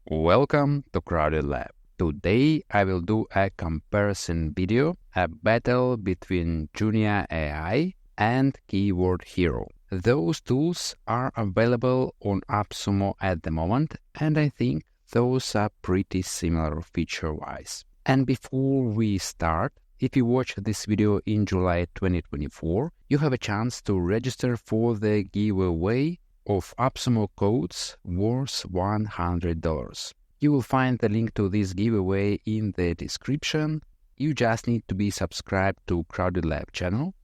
Welcome to Crowded Lab. Today I will do a comparison video, a battle between Junia AI and KWHero. Those tools are available on AppSumo at the moment, and I think those are pretty similar feature-wise. And before we start, if you watch this video in July 2024, you have a chance to register for the giveaway of AppSumo codes worth $100. You will find the link to this giveaway in the description. You just need to be subscribed to Crowded Lab channel,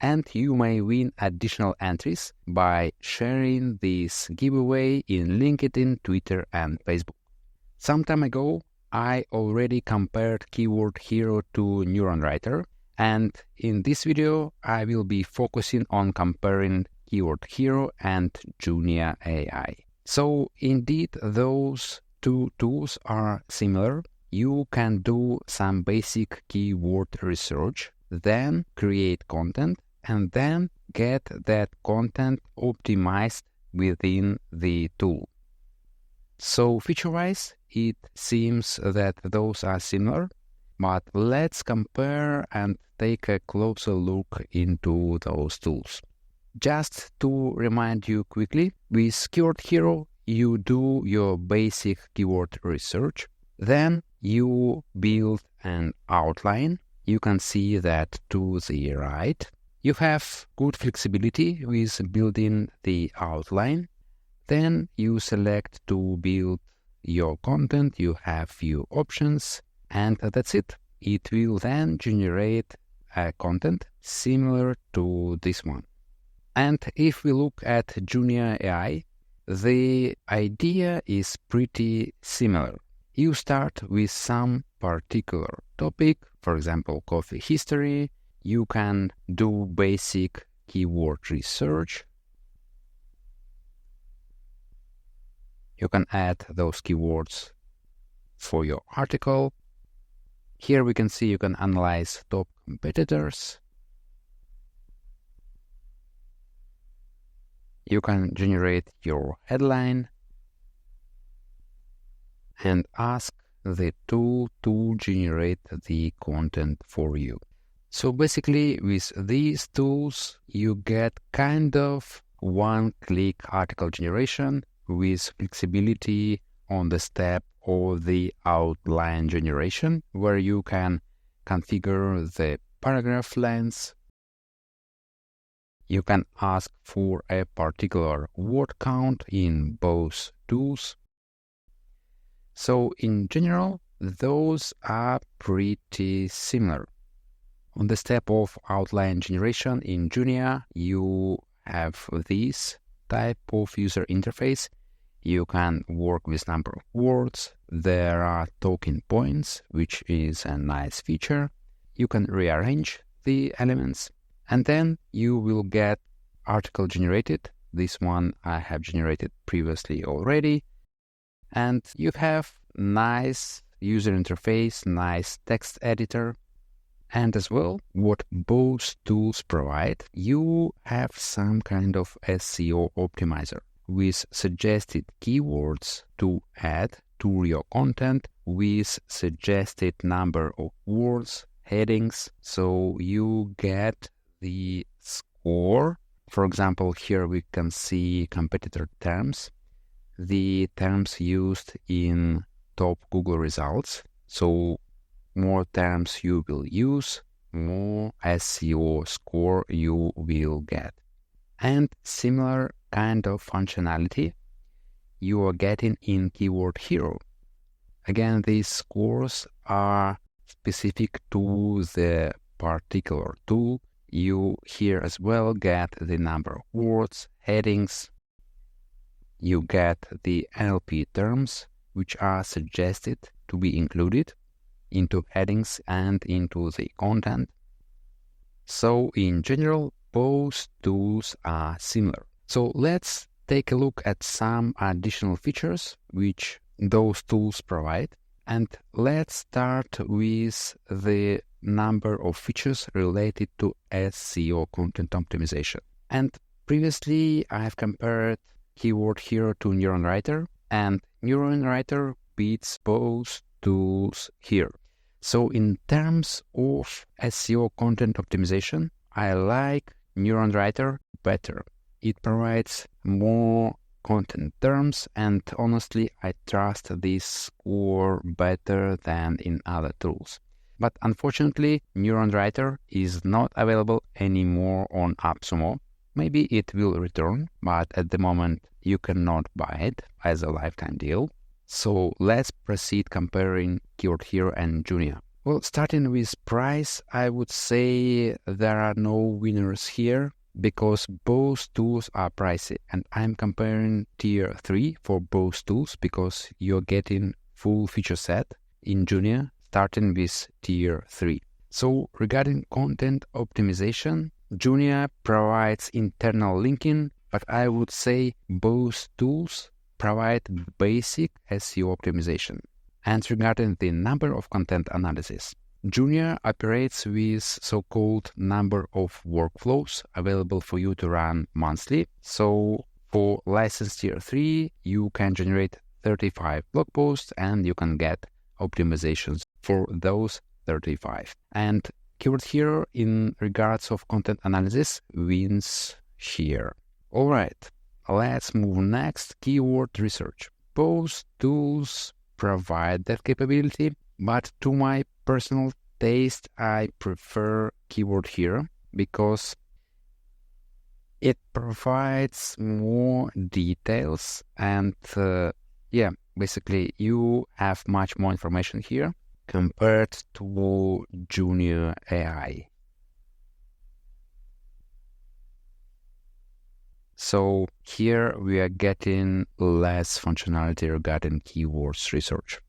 and you may win additional entries by sharing this giveaway in LinkedIn, Twitter, and Facebook. Some time ago, I already compared KWHero to NeuronWriter, and in this video, I will be focusing on comparing KWHero and Junia AI. So indeed, those two tools are similar. You can do some basic keyword research, then create content, and then get that content optimized within the tool. So feature-wise, it seems that those are similar, but let's compare and take a closer look into those tools. Just to remind you quickly, with KWHero, you do your basic keyword research. Then you build an outline. You can see that to the right. You have good flexibility with building the outline. Then you select to build your content. You have few options, and that's it. It will then generate a content similar to this one. And if we look at Junia AI, the idea is pretty similar. You start with some particular topic, for example, coffee history. You can do basic keyword research. You can add those keywords for your article. Here we can see you can analyze top competitors. You can generate your headline and ask the tool to generate the content for you. So basically, with these tools, you get kind of one-click article generation with flexibility on the step of the outline generation, where you can configure the paragraph length. You can ask for a particular word count in both tools. So in general, those are pretty similar. On the step of outline generation in Junia, you have this type of user interface. You can work with number of words. There are talking points, which is a nice feature. You can rearrange the elements. And then you will get article generated. This one I have generated previously already. And you have nice user interface, nice text editor. And as well, what both tools provide, you have some kind of SEO optimizer with suggested keywords to add to your content with suggested number of words, headings. So you get the score. For example, here we can see competitor terms, the terms used in top Google results. So more terms you will use, more SEO score you will get. And similar kind of functionality you are getting in KWHero. Again, these scores are specific to the particular tool. You here as well get the number of words, headings. You get the NLP terms, which are suggested to be included into headings and into the content. So in general, both tools are similar. So let's take a look at some additional features which those tools provide. And let's start with the number of features related to SEO content optimization. And previously, I have compared KWHero to NeuronWriter, and NeuronWriter beats both tools here. So in terms of SEO content optimization, I like Neuron Writer better. It provides more content terms, and honestly, I trust this score better than in other tools. But unfortunately, Neuron Writer is not available anymore on AppSumo. Maybe it will return, but at the moment you cannot buy it as a lifetime deal. So let's proceed comparing KWHero and Junia. Well, starting with price, I would say there are no winners here because both tools are pricey, and I'm comparing tier 3 for both tools because you're getting full feature set in Junia starting with tier 3. So regarding content optimization, Junia provides internal linking, but I would say both tools provide basic SEO optimization. And regarding the number of content analysis, Junia operates with so-called number of workflows available for you to run monthly. So for license tier 3, you can generate 35 blog posts and you can get optimizations for those 35. And KWHero in regards of content analysis wins here. All right, let's move next. Keyword research. Both tools provide that capability, but to my personal taste, I prefer KWHero because it provides more details and basically you have much more information here compared to Junia AI. So here we are getting less functionality regarding keywords research.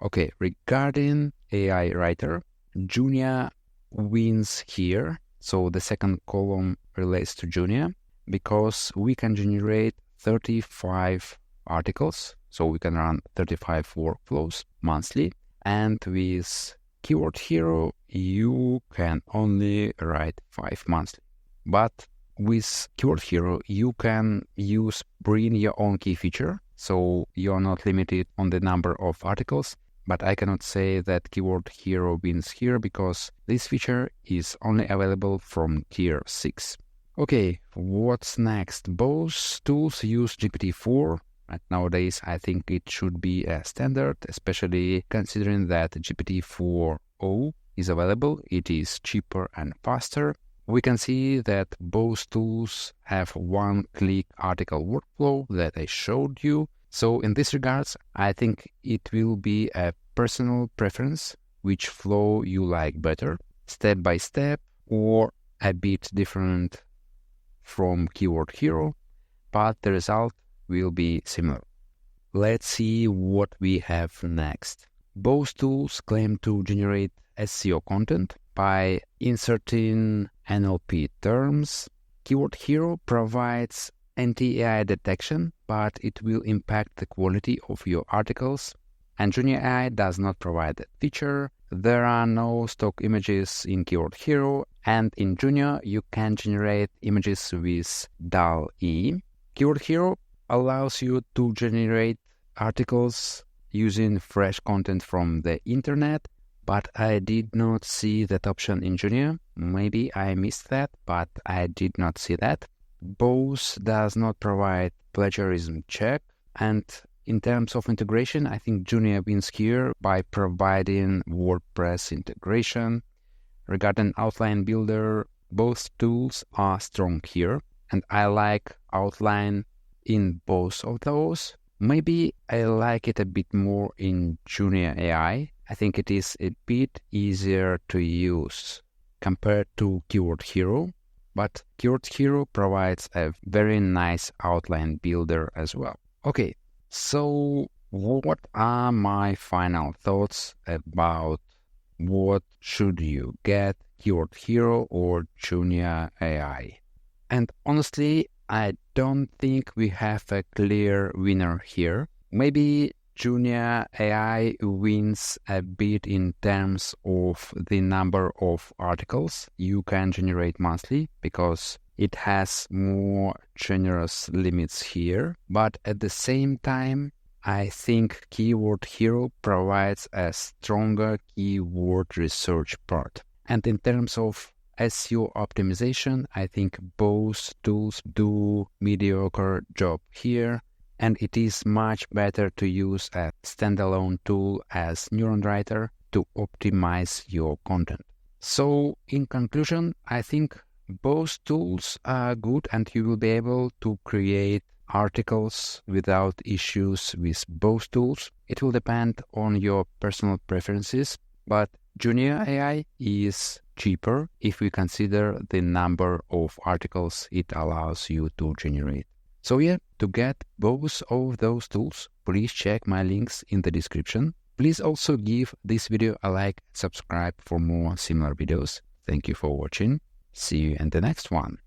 Okay, regarding AI writer, Junia wins here. So the second column relates to Junia because we can generate 35 articles. So we can run 35 workflows monthly. And with KWHero, you can only write 5 monthly. But with KWHero, you can bring your own key feature. So you're not limited on the number of articles. But I cannot say that KWHero wins here because this feature is only available from tier 6. Okay, what's next? Both tools use GPT-4. And nowadays, I think it should be a standard, especially considering that GPT-4o is available. It is cheaper and faster. We can see that both tools have one-click article workflow that I showed you. So in this regards, I think it will be a personal preference, which flow you like better, step by step, or a bit different from KWHero, but the result will be similar. Let's see what we have next. Both tools claim to generate SEO content by inserting NLP terms. KWHero provides anti-AI detection, but it will impact the quality of your articles. And Junia AI does not provide that feature. There are no stock images in KWHero, and in Junia you can generate images with DALL-E. KWHero allows you to generate articles using fresh content from the internet, but I did not see that option in Junia. Maybe I missed that, but I did not see that. Both does not provide plagiarism check, and in terms of integration, I think Junia wins here by providing WordPress integration. Regarding outline builder, both tools are strong here, and I like outline in both of those. Maybe I like it a bit more in Junia AI. I think it is a bit easier to use compared to KWHero, but KWHero provides a very nice outline builder as well. Okay, so what are my final thoughts about what should you get, KWHero or Junia AI? And honestly, I don't think we have a clear winner here. Maybe Junia AI wins a bit in terms of the number of articles you can generate monthly because it has more generous limits here. But at the same time, I think KWHero provides a stronger keyword research part. And in terms of SEO optimization, I think both tools do mediocre job here, and it is much better to use a standalone tool as Neuron Writer to optimize your content. So in conclusion, I think both tools are good and you will be able to create articles without issues with both tools. It will depend on your personal preferences, but Junia AI is cheaper if we consider the number of articles it allows you to generate. So yeah, to get both of those tools, please check my links in the description. Please also give this video a like, subscribe for more similar videos. Thank you for watching. See you in the next one.